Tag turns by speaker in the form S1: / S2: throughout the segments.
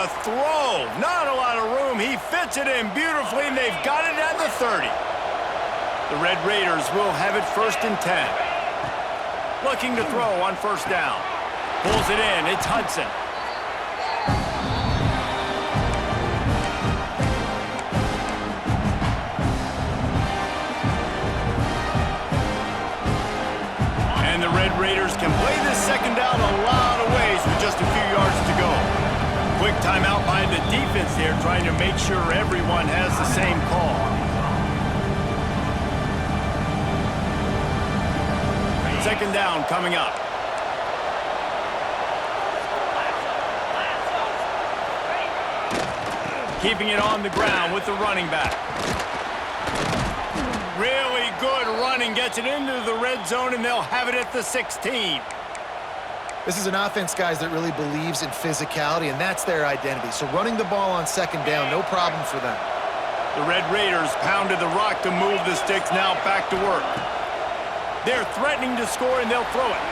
S1: a throw. Not a lot of room. He fits it in beautifully, and they've got it at the 30. The Red Raiders will have it 1st and 10. Looking to throw on 1st down. Pulls it in. It's Hudson. And the Red Raiders can play this 2nd down a lot of ways with just a few yards to go. Quick timeout by the defense there, trying to make sure everyone has the same call. Second down coming up. Keeping it on the ground with the running back. Really good running, gets it into the red zone, and they'll have it at the 16.
S2: This is an offense, guys, that really believes in physicality, and that's their identity. So running the ball on 2nd down, no problem for them.
S1: The Red Raiders pounded the rock to move the sticks, now back to work. They're threatening to score, and they'll throw it.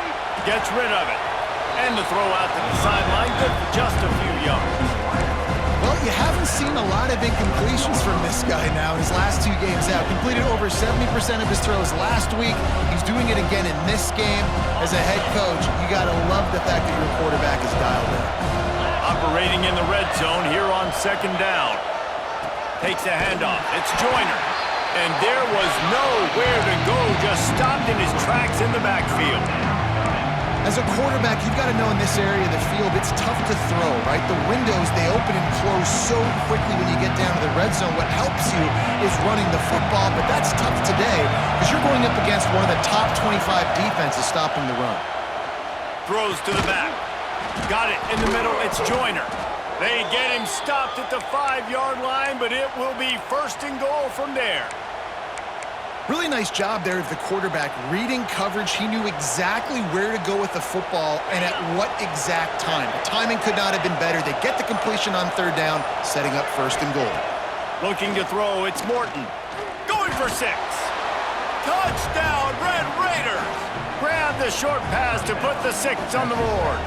S1: Gets rid of it. And the throw out to the sideline, good for just a few yards.
S2: Well, you haven't seen a lot of incompletions from this guy now in his last 2 games out. Completed over 70% of his throws last week. He's doing it again in this game. As a head coach, you got to love the fact that your quarterback is dialed in.
S1: Operating in the red zone here on 2nd down. Takes a handoff. It's Joyner. And there was nowhere to go, just stopped in his tracks in the backfield.
S2: As a quarterback, you've got to know in this area of the field, it's tough to throw, right? The windows, they open and close so quickly when you get down to the red zone. What helps you is running the football, but that's tough today because you're going up against one of the top 25 defenses stopping the run.
S1: Throws to the back. Got it in the middle. It's Joyner. They get him stopped at the 5-yard line, but it will be 1st and goal from there.
S2: Really nice job there of the quarterback reading coverage. He knew exactly where to go with the football and at what exact time. The timing could not have been better. They get the completion on 3rd down, setting up 1st and goal.
S1: Looking to throw, it's Morton. Going for 6. Touchdown, Red Raiders! Grab the short pass to put the 6 on the board.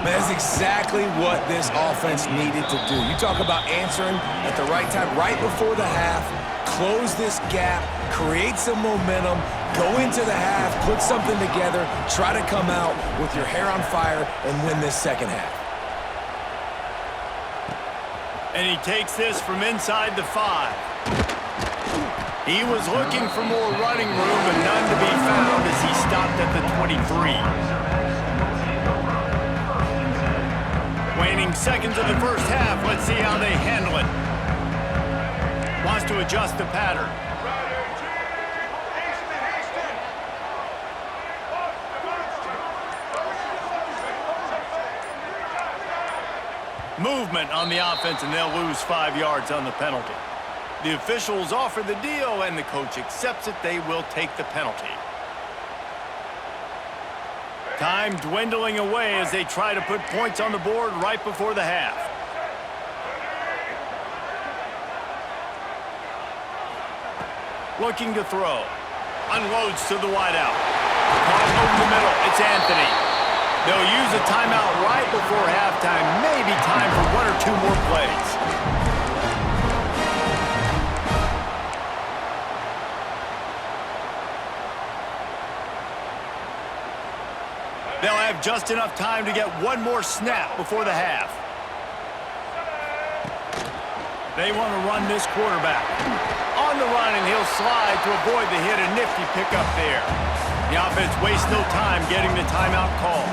S3: Man, that's exactly what this offense needed to do. You talk about answering at the right time, right before the half, close this gap, create some momentum, go into the half, put something together, try to come out with your hair on fire and win this 2nd half.
S1: And he takes this from inside the 5. He was looking for more running room, but none to be found as he stopped at the 23. Waning seconds of the 1st half. Let's see how they handle it. Wants to adjust the pattern. Movement on the offense, and they'll lose 5 yards on the penalty. The officials offer the deal, and the coach accepts it. They will take the penalty. Time dwindling away as they try to put points on the board right before the half. Looking to throw. Unloads to the wideout. Caught over the middle. It's Anthony. They'll use a timeout right before halftime. Maybe time for 1 or 2 more plays. They'll have just enough time to get 1 more snap before the half. They want to run this quarterback. On the run, and he'll slide to avoid the hit. A nifty pickup there. The offense wastes no time getting the timeout call.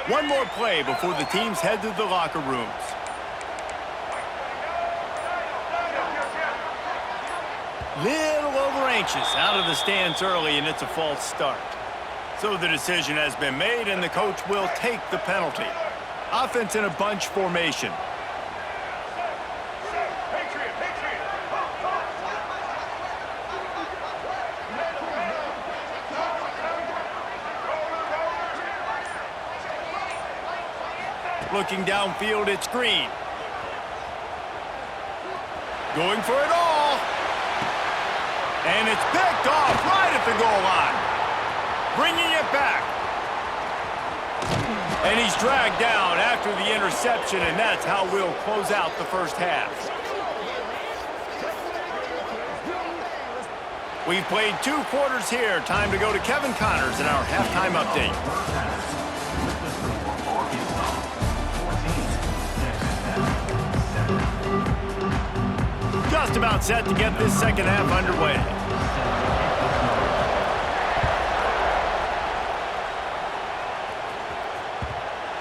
S1: One more play before the teams head to the locker rooms. Little over anxious out of the stands early, and it's a false start. So the decision has been made, and the coach will take the penalty. Offense in a bunch formation. looking downfield, it's Green. Going for it all. And it's picked off right at the goal line. Bringing it back. And he's dragged down after the interception, and that's how we'll close out the first half. We've played 2 quarters here. Time to go to Kevin Connors in our halftime update. Just about set to get this second half underway.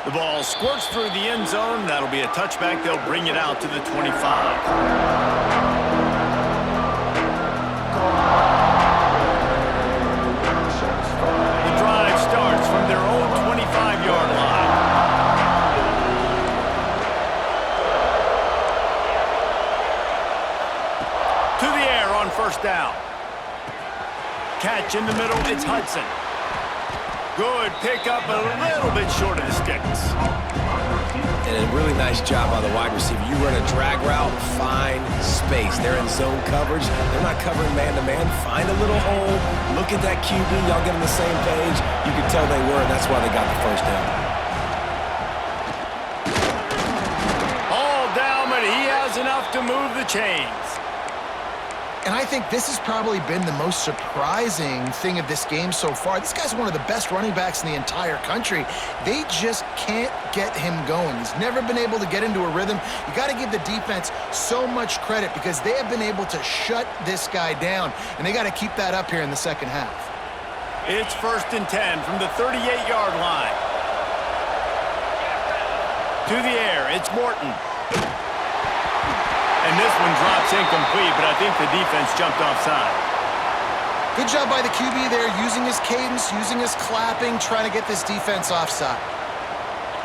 S1: The ball squirts through the end zone. That'll be a touchback. They'll bring it out to the 25. The drive starts from their own 25-yard line. To the air on first down. Catch in the middle, it's Hudson. Good pickup, a little bit short of the sticks.
S3: And a really nice job by the wide receiver. You run a drag route, find space. They're in zone coverage. They're not covering man-to-man. Find a little hole. Look at that QB. Y'all get on the same page. You can tell they were, and that's why they got the first down.
S1: All down, but he has enough to move the chains.
S2: And I think this has probably been the most surprising thing of this game so far. This guy's one of the best running backs in the entire country. They just can't get him going. He's never been able to get into a rhythm. You got to give the defense so much credit because they have been able to shut this guy down, and they got to keep that up here in the second half.
S1: It's 1st and 10 from the 38-yard line. To the air, it's Morton. And this one drops incomplete, but I think the defense jumped offside.
S2: Good job by the QB there, using his cadence, using his clapping, trying to get this defense offside.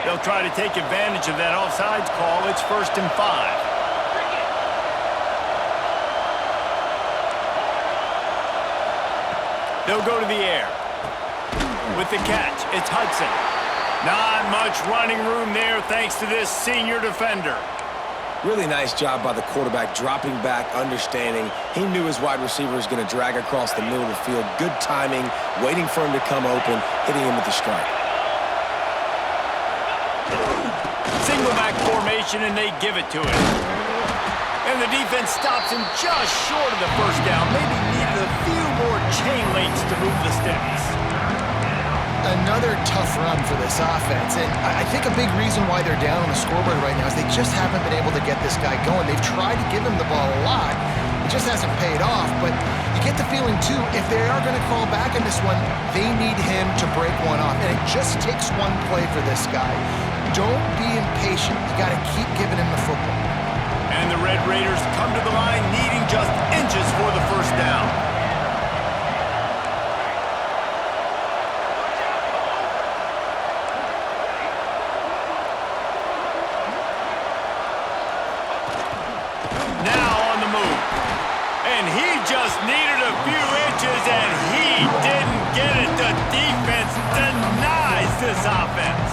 S1: They'll try to take advantage of that offsides call. It's 1st and 5. They'll go to the air. With the catch, it's Hudson. Not much running room there thanks to this senior defender.
S3: Really nice job by the quarterback, dropping back, understanding. He knew his wide receiver was going to drag across the middle of the field. Good timing, waiting for him to come open, hitting him with the strike.
S1: Single back formation, and they give it to him. And the defense stops him just short of the first down. Maybe needed a few more chain links to move the sticks.
S2: Another tough run for this offense, and I think a big reason why they're down on the scoreboard right now is they just haven't been able to get this guy going. They've tried to give him the ball a lot. It just hasn't paid off, but you get the feeling, too, if they are going to crawl back in this one, they need him to break one off, and it just takes one play for this guy. Don't be impatient. You got to keep giving him the football.
S1: And the Red Raiders come to the line needing just inches for the first down. Just needed a few inches, and he didn't get it. The defense denies this offense.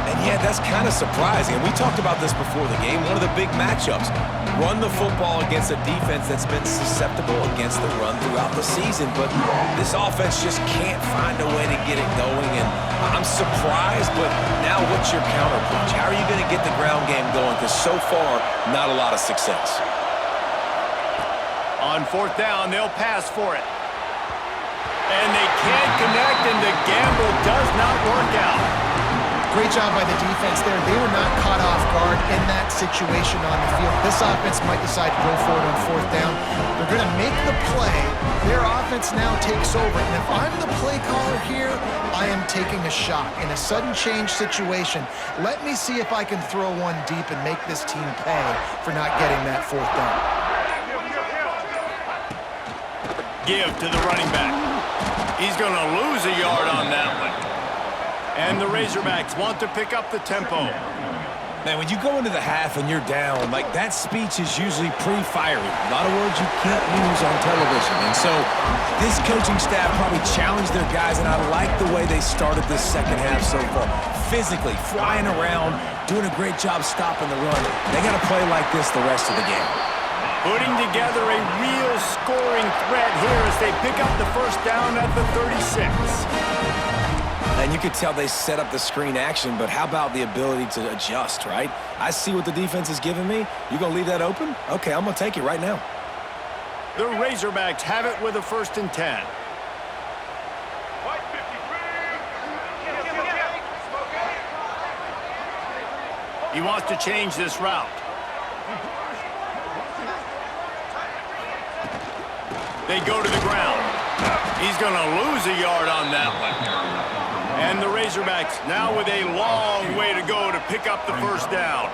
S3: And yeah, that's kind of surprising. And we talked about this before the game. One of the big matchups. Run the football against a defense that's been susceptible against the run throughout the season. But this offense just can't find a way to get it going. And I'm surprised, but now what's your counterpunch? How are you going to get the ground game going? Because so far, not a lot of success.
S1: On 4th down, they'll pass for it. And they can't connect, and the gamble does not work out.
S2: Great job by the defense there. They were not caught off guard in that situation on the field. This offense might decide to go for it on 4th down. They're going to make the play. Their offense now takes over. And if I'm the play caller here, I am taking a shot. In a sudden change situation, let me see if I can throw one deep and make this team pay for not getting that 4th down.
S1: Give to the running back. He's going to lose a yard on that one. And the Razorbacks want to pick up the tempo.
S3: Man, when you go into the half and you're down, like, that speech is usually pretty fiery. A lot of words you can't use on television. And so this coaching staff probably challenged their guys, and I like the way they started this second half so far. Physically, flying around, doing a great job stopping the run. They got to play like this the rest of the game.
S1: Putting together a real scoring threat here as they pick up the first down at the 36.
S3: And you could tell they set up the screen action, but how about the ability to adjust, right? I see what the defense is giving me. You gonna leave that open? Okay, I'm gonna take it right now.
S1: The Razorbacks have it with a 1st and 10. He wants to change this route. They go to the ground. He's going to lose a yard on that one. And the Razorbacks now with a long way to go to pick up the first down.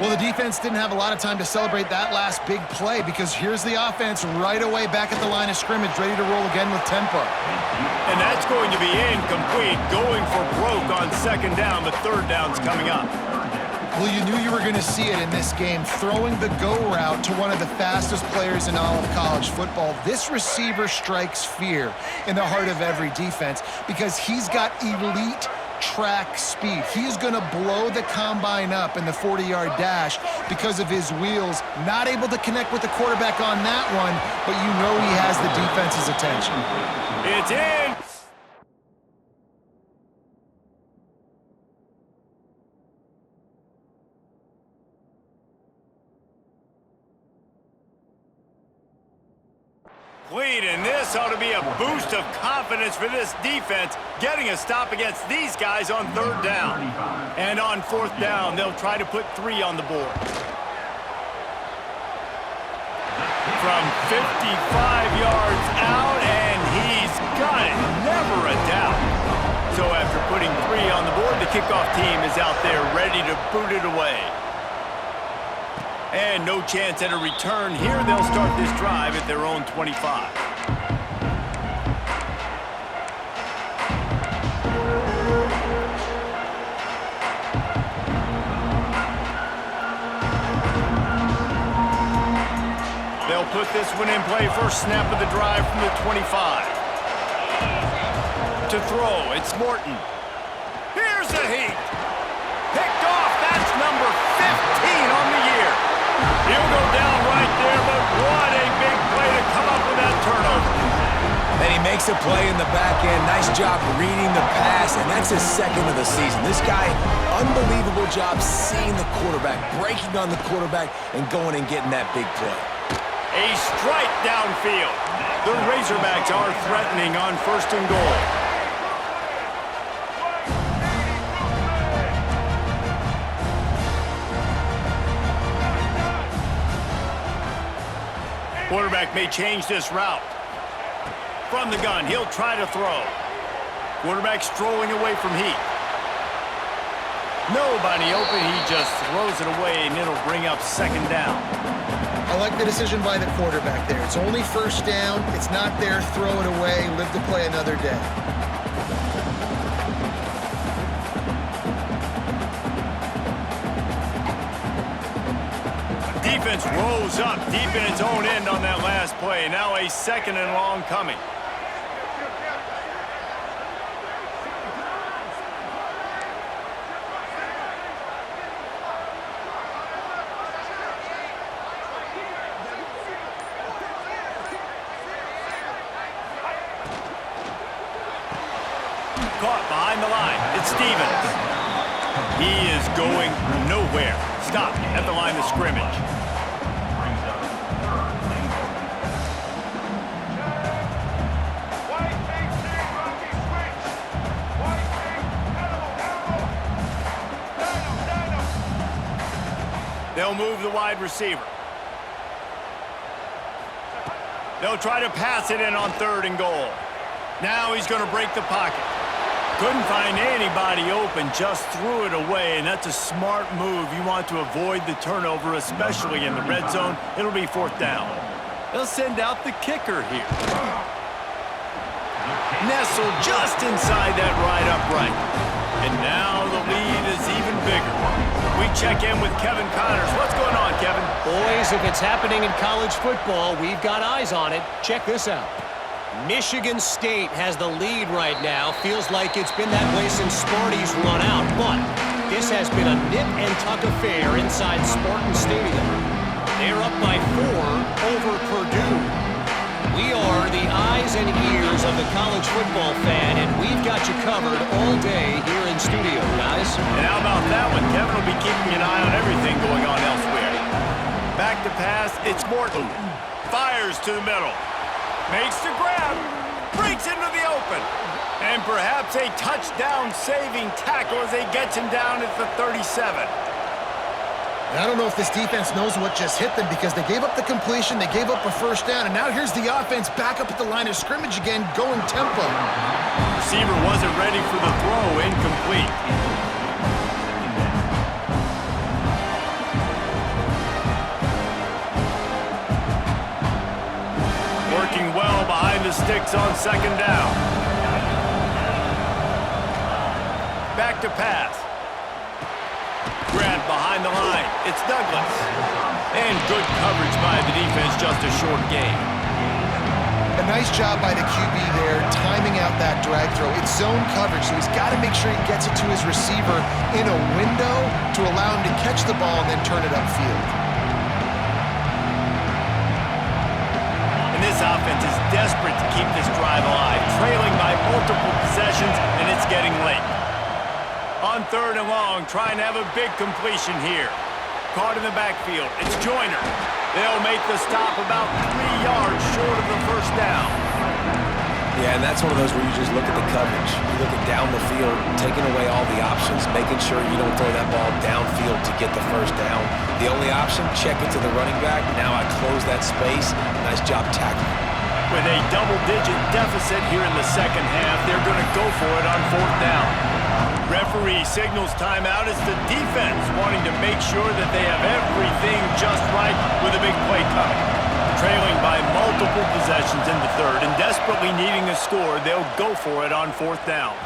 S2: Well, the defense didn't have a lot of time to celebrate that last big play because here's the offense right away back at the line of scrimmage, ready to roll again with tempo.
S1: And that's going to be incomplete, going for broke on 2nd down, but 3rd down's coming up.
S2: Well, you knew you were going to see it in this game, throwing the go route to one of the fastest players in all of college football. This receiver strikes fear in the heart of every defense because he's got elite track speed. He's going to blow the combine up in the 40-yard dash because of his wheels. Not able to connect with the quarterback on that one, but you know he has the defense's attention.
S1: It's in. And this ought to be a boost of confidence for this defense, getting a stop against these guys on 3rd down. And on 4th down, they'll try to put 3 on the board. From 55 yards out, and he's got it. Never a doubt. So after putting 3 on the board, the kickoff team is out there ready to boot it away. And no chance at a return here. They'll start this drive at their own 25. They'll put this one in play. First snap of the drive from the 25. To throw, it's Morton. Here's the heat. Picked off. That's number 15 on the year. He'll go down right there, but what a big play to come up with that turnover.
S3: And he makes a play in the back end. Nice job reading the pass, and that's his 2nd of the season. This guy, unbelievable job seeing the quarterback, breaking on the quarterback, and going and getting that big play.
S1: A strike downfield. The Razorbacks are threatening on 1st and goal. Quarterback may change this route. From the gun, he'll try to throw. Quarterback strolling away from heat. Nobody open, he just throws it away, and it'll bring up 2nd down.
S2: I like the decision by the quarterback there. It's only 1st down. It's not there. Throw it away. Live to play another day.
S1: Defense rolls up deep in its own end on that last play. Now a 2nd and long coming. Caught behind the line. It's Stevens. He is going nowhere. Stopped at the line of scrimmage. They'll move the wide receiver. They'll try to pass it in on 3rd and goal. Now he's going to break the pocket. Couldn't find anybody open, just threw it away, and that's a smart move. You want to avoid the turnover, especially in the red zone. It'll be 4th down. They'll send out the kicker here. Nestled just inside that right upright. And now the lead is even bigger. We check in with Kevin Connors. What's going on, Kevin?
S4: Boys, if it's happening in college football, we've got eyes on it. Check this out. Michigan State has the lead right now. Feels like it's been that way since Sparty's run out. But this has been a nip-and-tuck affair inside Spartan Stadium. They're up by 4 over Purdue. We are the eyes and ears of the college football fan, and we've got you covered all day here in studio, guys.
S1: And how about that one? Kevin will be keeping an eye on everything going on elsewhere. Back to pass, it's Morton. Fires to the middle. Makes the grab. Breaks into the open. And perhaps a touchdown-saving tackle as he gets him down at the 37.
S2: I don't know if this defense knows what just hit them because they gave up the completion, they gave up a first down, and now here's the offense back up at the line of scrimmage again, going tempo.
S1: Receiver wasn't ready for the throw, incomplete. Working well behind the sticks on second down. Back to pass. Grab behind the line. It's Douglas. And good coverage by the defense, just a short gain.
S2: A nice job by the QB there, timing out that drag throw. It's zone coverage, so he's got to make sure he gets it to his receiver in a window to allow him to catch the ball and then turn it upfield.
S1: And this offense is desperate to keep this drive alive, trailing by multiple possessions, and it's getting late. On third and long, trying to have a big completion here. Caught in the backfield. It's Joyner. They'll make the stop about 3 yards short of the first down.
S3: Yeah, and that's one of those where you just look at the coverage. You look at down the field, taking away all the options, making sure you don't throw that ball downfield to get the first down. The only option, check it to the running back. Now I close that space. Nice job tackling.
S1: With a double-digit deficit here in the second half, they're going to go for it on fourth down. Referee signals timeout. It's the defense wanting to make sure that they have everything just right with a big play coming. Trailing by multiple possessions in the third and desperately needing a score, they'll go for it on fourth down.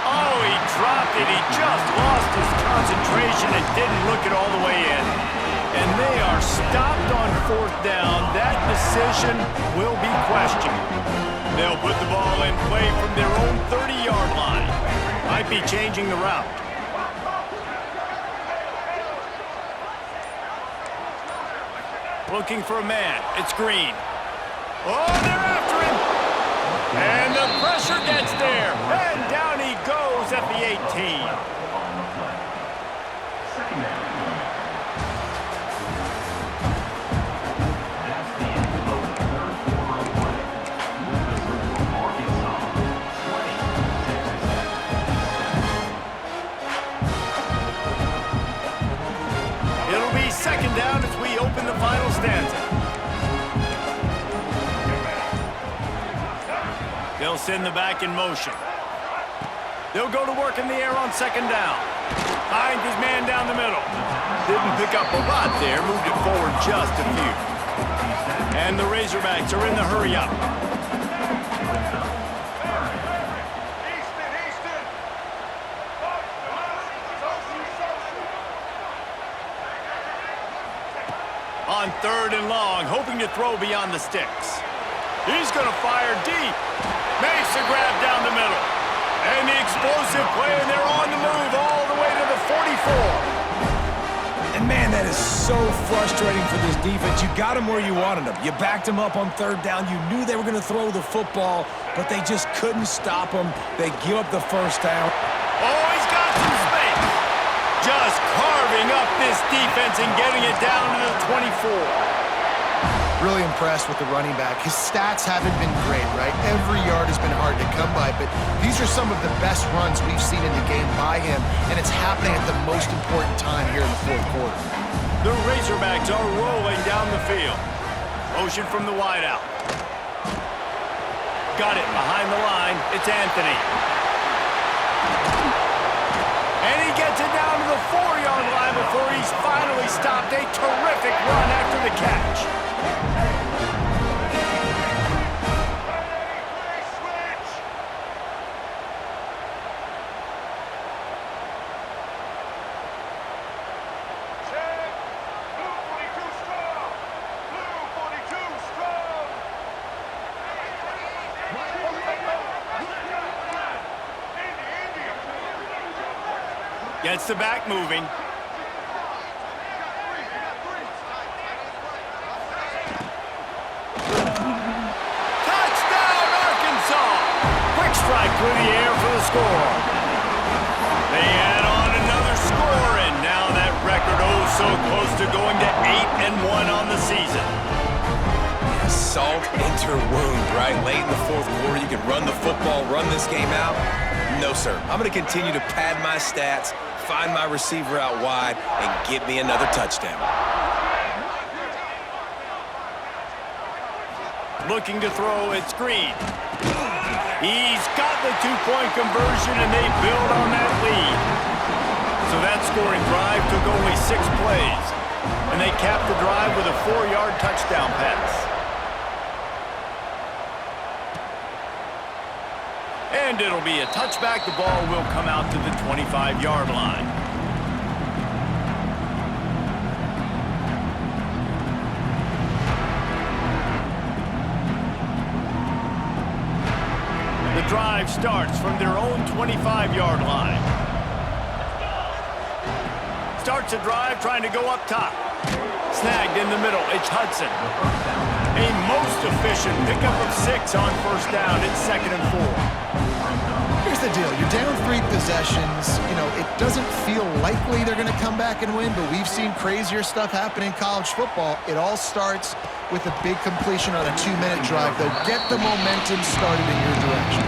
S1: Oh, he dropped it. He just lost his concentration and didn't look it all the way in. And they are stopped on fourth down. That decision will be questioned. They'll put the ball in play from their own 30-yard line. Might be changing the route. Looking for a man. It's Green. Oh, they're after him. And the pressure gets there. And down he goes at the 18. Second down as we open the final stanza. They'll send the back in motion. They'll go to work in the air on second down. Finds his man down the middle. Didn't pick up a lot there, moved it forward just a few. And the Razorbacks are in the hurry up. On third and long, hoping to throw beyond the sticks. He's going to fire deep. Makes the grab down the middle. And the explosive play, and they're on the move all the way to the 44.
S3: And man, that is so frustrating for this defense. You got them where you wanted them. You backed them up on third down. You knew they were going to throw the football, but they just couldn't stop them. They give up the first down.
S1: Oh, he's got some space. Just carving up this defense and getting it down to the 24.
S2: Really impressed with the running back. His stats haven't been great, right? Every yard has been hard to come by, but these are some of the best runs we've seen in the game by him, and it's happening at the most important time here in the fourth quarter.
S1: The Razorbacks are rolling down the field. Motion from the wideout. Got it behind the line. It's Anthony. And he gets it down to the 4-yard line before he's finally stopped. A terrific run after the catch. Gets the back moving. Touchdown, Arkansas! Quick strike through the air for the score. They add on another score, and now that record so close to going to 8-1 on the season.
S3: Yeah, salt into wound, right? Late in the fourth quarter, you can run the football, run this game out. No, sir. I'm going to continue to pad my stats, find my receiver out wide, and get me another touchdown.
S1: Looking to throw, it's Green. He's got the two-point conversion, and they build on that lead. So that scoring drive took only 6 plays, and they capped the drive with a 4-yard touchdown pass. And it'll be a touchback. The ball will come out to the 25-yard line. The drive starts from their own 25-yard line. Starts a drive trying to go up top. Snagged in the middle. It's Hudson. A most efficient pickup of 6 on first down. It's 2nd and 4.
S2: Here's the deal. You're down 3 possessions. You know, it doesn't feel likely they're going to come back and win, but we've seen crazier stuff happen in college football. It all starts with a big completion on a 2-minute drive. They'll get the momentum started in your direction.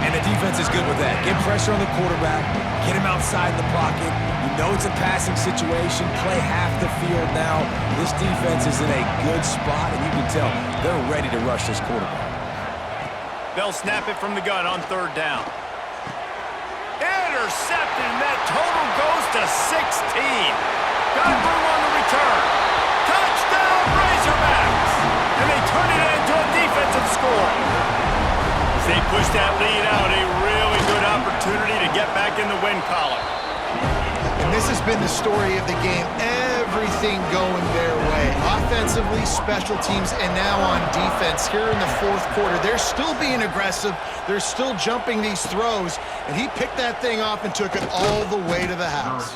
S3: And the defense is good with that. Get pressure on the quarterback, get him outside the pocket. You know it's a passing situation. Play half the field now. This defense is in a good spot, and you can tell they're ready to rush this quarterback.
S1: They'll snap it from the gun on 3rd down. Intercepted, and that total goes to 16. Got room on the return. Touchdown, Razorbacks! And they turn it into a defensive score. As they push that lead out, a really good opportunity to get back in the win column.
S2: And this has been the story of the game. Everything going their way. Offensively, special teams, and now on defense here in the 4th quarter. They're still being aggressive. They're still jumping these throws. And he picked that thing off and took it all the way to the house.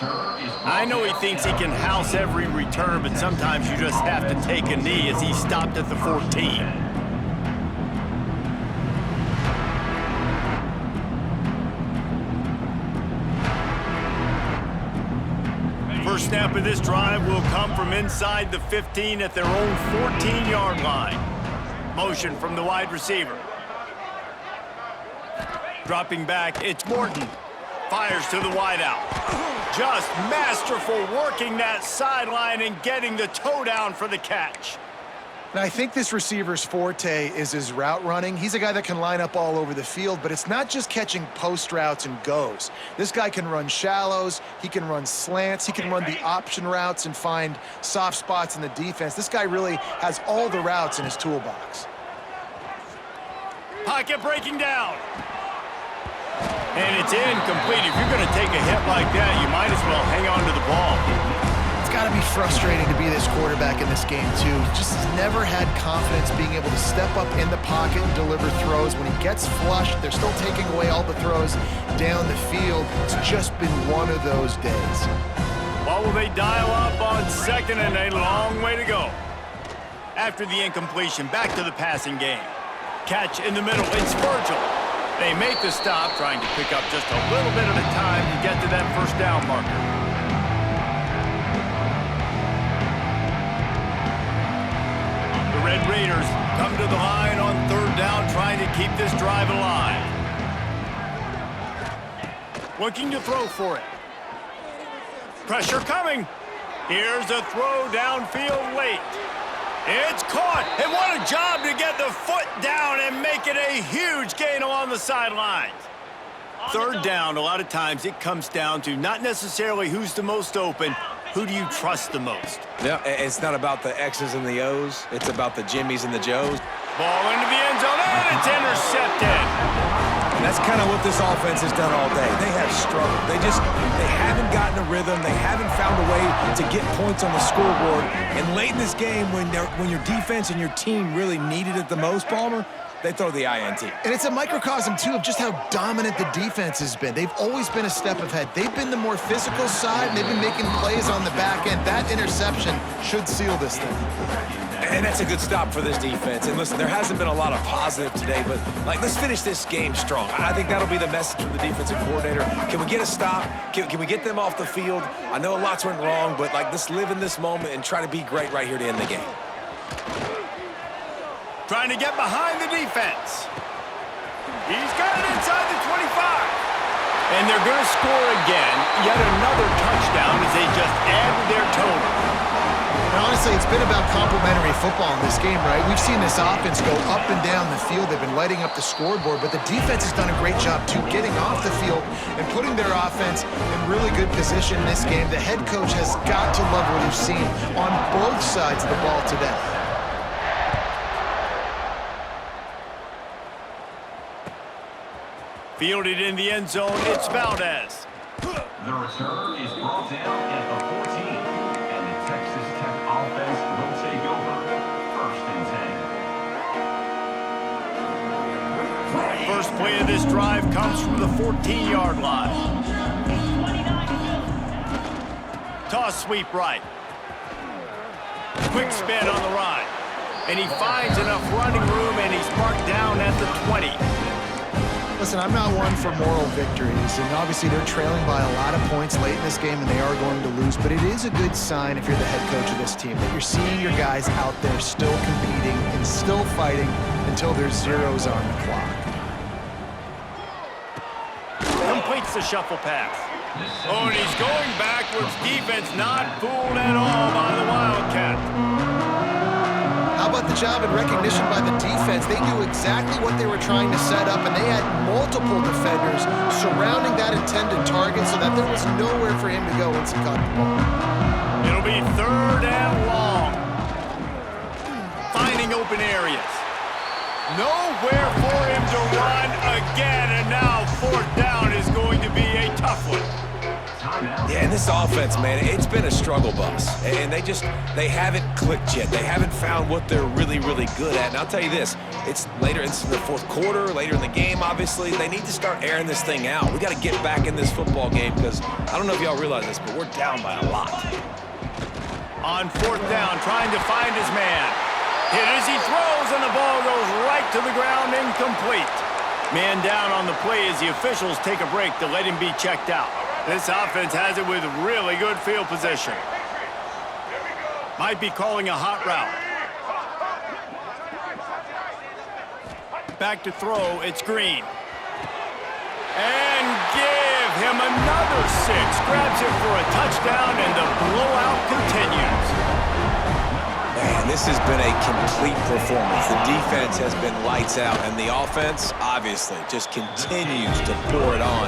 S1: I know he thinks he can house every return, but sometimes you just have to take a knee as he stopped at the 14. First snap of this drive will come from inside the 15 at their own 14-yard line. Motion from the wide receiver. Dropping back, it's Morton. Fires to the wideout. Just masterful working that sideline and getting the toe down for the catch.
S2: And I think this receiver's forte is his route running. He's a guy that can line up all over the field, but it's not just catching post routes and goes. This guy can run shallows, he can run slants, he can run the option routes and find soft spots in the defense. This guy really has all the routes in his toolbox.
S1: Pocket breaking down. And it's incomplete. If you're going to take a hit like that, you might as well hang on to the ball.
S2: It's got to be frustrating to be this quarterback in this game, too. He just has never had confidence being able to step up in the pocket and deliver throws. When he gets flushed, they're still taking away all the throws down the field. It's just been one of those days.
S1: Well, will they dial up on 2nd and a long way to go? After the incompletion, back to the passing game. Catch in the middle, it's Virgil. They make the stop, trying to pick up just a little bit of a time to get to that first down marker. The Red Raiders come to the line on 3rd down, trying to keep this drive alive. Looking to throw for it. Pressure coming. Here's a throw downfield late. It's caught, and what a job to get the foot down and make it a huge gain along the sidelines. 3rd down, a lot of times it comes down to not necessarily who's the most open, who do you trust the most?
S3: Yeah, it's not about the X's and the O's. It's about the Jimmies and the Joes.
S1: Ball into the end zone, and it's intercepted.
S3: And that's kind of what this offense has done all day. They have struggled. They haven't gotten a rhythm. They haven't found a way to get points on the scoreboard. And late in this game, when your defense and your team really needed it the most, Palmer, they throw the INT.
S2: And it's a microcosm, too, of just how dominant the defense has been. They've always been a step ahead. They've been the more physical side, and they've been making plays on the back end. That interception should seal this thing.
S3: And that's a good stop for this defense. And listen, there hasn't been a lot of positive today, but let's finish this game strong. I think that'll be the message from the defensive coordinator. Can we get a stop? Can we get them off the field? I know lots went wrong, but let's live in this moment and try to be great right here to end the game.
S1: Trying to get behind the defense. He's got it inside the 25. And they're going to score again. Yet another touchdown as they just add to their total.
S2: And honestly, it's been about complementary football in this game, right? We've seen this offense go up and down the field. They've been lighting up the scoreboard, but the defense has done a great job, too, getting off the field and putting their offense in really good position in this game. The head coach has got to love what he's seen on both sides of the ball today.
S1: Fielded in the end zone, it's Valdez.
S5: The return is brought down at the 14, and the Texas Tech offense will take over. 1st and 10.
S1: First play of this drive comes from the 14-yard line. Toss sweep right. Quick spin on the run. And he finds enough running room, and he's marked down at the 20.
S2: Listen, I'm not one for moral victories, and obviously they're trailing by a lot of points late in this game, and they are going to lose, but it is a good sign if you're the head coach of this team that you're seeing your guys out there still competing and still fighting until there's zeros on the clock.
S1: Completes the shuffle pass. Oh, and he's going backwards. Defense not fooled at all by the Wildcat.
S2: How about the job and recognition by the defense? They knew exactly what they were trying to set up, and they had multiple defenders surrounding that intended target so that there was nowhere for him to go once he caught the ball.
S1: It'll be 3rd and long. Finding open areas. Nowhere for him to run again, and now 4th down is going to be a tough one.
S3: Yeah, and this offense, man, it's been a struggle bus. And they haven't clicked yet. They haven't found what they're really, really good at. And I'll tell you this, it's later into the 4th quarter, later in the game, obviously. They need to start airing this thing out. We got to get back in this football game because I don't know if y'all realize this, but we're down by a lot.
S1: On 4th down, trying to find his man. Hit as he throws, and the ball goes right to the ground, incomplete. Man down on the play as the officials take a break to let him be checked out. This offense has it with really good field position. Might be calling a hot route. Back to throw, it's Green. And give him another 6. Grabs it for a touchdown, and the blowout continues.
S3: Man, this has been a complete performance. The defense has been lights out, and the offense, obviously, just continues to pour it on.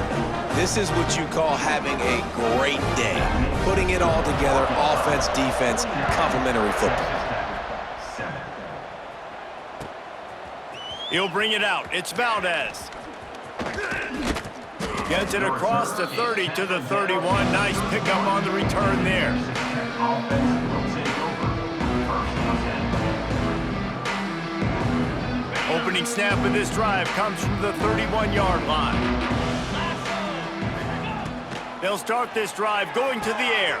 S3: This is what you call having a great day. Putting it all together, offense, defense, complementary football.
S1: He'll bring it out. It's Valdez. Gets it across the 30 to the 31. Nice pickup on the return there. Opening snap of this drive comes from the 31-yard line. They'll start this drive going to the air.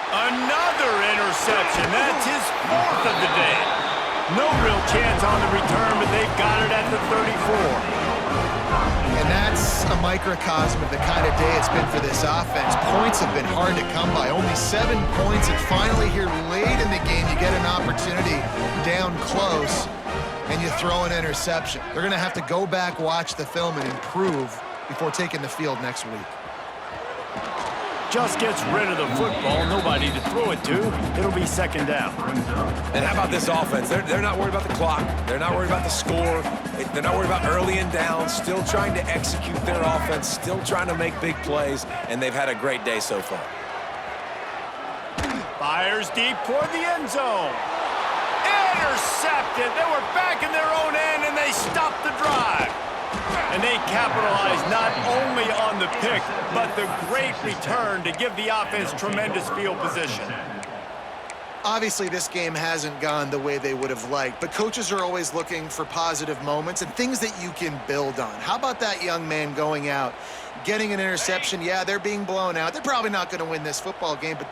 S1: Another interception. That's his 4th of the day. No real chance on the return, but they've got it at the 34.
S2: And that's a microcosm of the kind of day it's been for this offense. Points have been hard to come by. Only 7 points, and finally here late in the game, you get an opportunity down close, and you throw an interception. They're going to have to go back, watch the film, and improve before taking the field next week.
S1: Just gets rid of the football, nobody to throw it to. It'll be 2nd down.
S3: And how about this offense? They're not worried about the clock. They're not worried about the score. They're not worried about early and down. Still trying to execute their offense. Still trying to make big plays. And they've had a great day so far.
S1: Fires deep toward the end zone. Intercepted. They were back in their own end, and they stopped the drive. And they capitalized not only on the pick, but the great return to give the offense tremendous field position.
S2: Obviously, this game hasn't gone the way they would have liked, but coaches are always looking for positive moments and things that you can build on. How about that young man going out, getting an interception? Yeah, they're being blown out. They're probably not going to win this football game, but